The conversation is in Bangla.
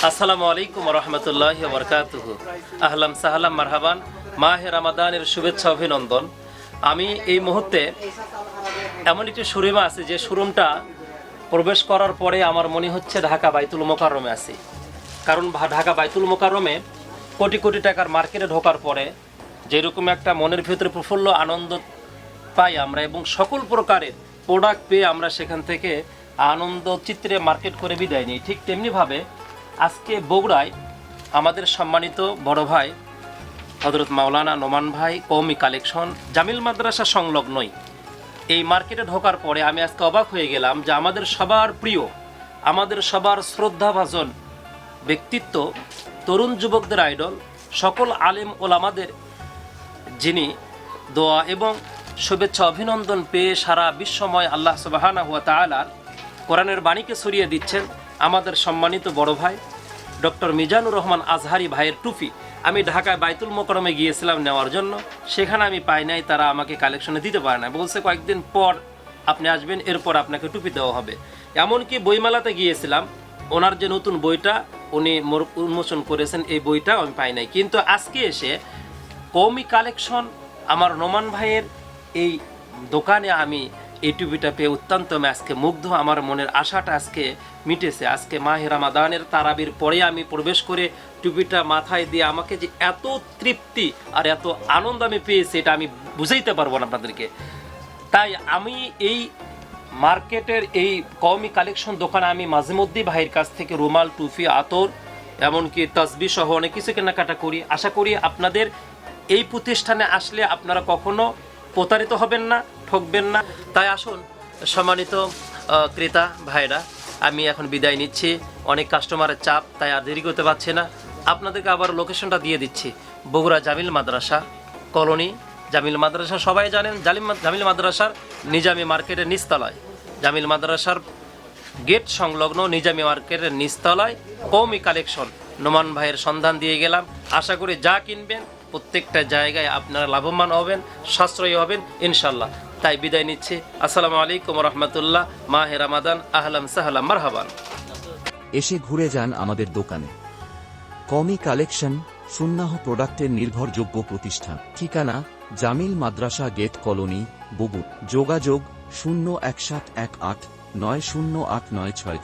আসসালামু আলাইকুম রহমতুল্লাহি ওয়া বারাকাতুহু। আহলাম সাহলাম মারহাবান। মাহে রমাদানের শুভেচ্ছা অভিনন্দন। আমি এই মুহূর্তে এমন একটি শোরুমে আছি যে শোরুমটা প্রবেশ করার পরে আমার মনে হচ্ছে ঢাকা বাইতুল মোকাররমে আছি। কারণ ঢাকা বাইতুল মোকাররমে কোটি কোটি টাকার মার্কেটে ঢোকার পরে যেরকম একটা মনের ভিতরে প্রফুল্ল আনন্দ পাই আমরা, এবং সকল প্রকারের প্রোডাক্ট পেয়ে আমরা সেখান থেকে আনন্দ চিত্রে মার্কেট করে বিদায় নিই, ঠিক তেমনিভাবে আজকে বগুড়ায় আমাদের সম্মানিত বড় ভাই হযরত মাওলানা নোমান ভাই কওমি কালেকশন জামিল মাদ্রাসা সংলগ্নই এই মার্কেটে ঢোকার পরে আমি আজকে অবাক হয়ে গেলাম যে আমাদের সবার প্রিয়, আমাদের সবার শ্রদ্ধাভাজন ব্যক্তিত্ব, তরুণ যুবকদের আইডল, সকল আলেম ওলামাদের যিনি দোয়া এবং শুভেচ্ছা অভিনন্দন পেয়ে সারা বিশ্বময় আল্লাহ সুবহানাহু ওয়া তাআলার কোরআনের বাণীকে ছড়িয়ে দিচ্ছেন আমাদের সম্মানিত বড় ভাই ডক্টর মিজানুর রহমান আজহারি ভাইয়ের টুপি আমি ঢাকায় বাইতুল মোকাররমে গিয়েছিলাম নেওয়ার জন্য। সেখানে আমি পাই নাই, তারা আমাকে কালেকশনে দিতে পারে না, বলছে কয়েকদিন পর আপনি আসবেন, এরপর আপনাকে টুপি দেওয়া হবে। এমনকি বইমেলাতে গিয়েছিলাম, ওনার যে নতুন বইটা উনি উন্মোচন করেছেন এই বইটা আমি পাই নাই, কিন্তু আজকে এসে কওমি কালেকশন আমার নোমান ভাইয়ের এই দোকানে আমি এই টুপিটা পেয়ে অত্যন্ত আমি আজকে মুগ্ধ। আমার মনের আশাটা আজকে মিটেছে। আজকে মাহে রমাদানের তারাবির পরে আমি প্রবেশ করে টুপিটা মাথায় দিয়ে আমাকে যে এত তৃপ্তি আর এত আনন্দ আমি পেয়েছি এটা আমি বুঝাইতে পারবো না আপনাদেরকে। তাই আমি এই মার্কেটের এই কওমি কালেকশন দোকানে আমি মাঝে মধ্যেই ভাইয়ের কাছ থেকে রুমাল, টুপি, আতর, এমনকি তাসবিহ সহ অনেক কিছু কেনাকাটা করি। আশা করি আপনাদের এই প্রতিষ্ঠানে আসলে আপনারা কখনো প্রতারিত হবেন না, ঠকবেন না। তাই আসুন সম্মানিত ক্রেতা ভাইরা, আমি এখন বিদায় নিচ্ছি, অনেক কাস্টমারের চাপ, তাই আর দেরি করতে পারছি না। আপনাদেরকে আবার লোকেশনটা দিয়ে দিচ্ছি, বগুড়া জামিল মাদ্রাসা কলোনি। জামিল মাদ্রাসা সবাই জানেন, জামিল মাদ্রাসার নিজামী মার্কেটের নিচতলায়, জামিল মাদ্রাসার গেট সংলগ্ন নিজামী মার্কেটের নিচতলায় কওমি কালেকশন নোমান ভাইয়ের সন্ধান দিয়ে গেলাম। আশা করি যা কিনবেন প্রত্যেকটা জায়গায় আপনারা লাভবান হবেন, সাশ্রয়ী হবেন ইনশাল্লাহ। তাই বিদায় নিচ্ছি। আসসালামু আলাইকুম রহমতুল্লাহ। মাহে রমাদান, আহলাম সাহলাম মারহাবান। এসে ঘুরে যান আমাদের দোকানে। কওমি কালেকশন সুন্নাহ প্রোডাক্টের নির্ভরযোগ্য প্রতিষ্ঠান। ঠিকানা জামিল মাদ্রাসা গেট কলোনি, বগুড়া। যোগাযোগ 01718908966।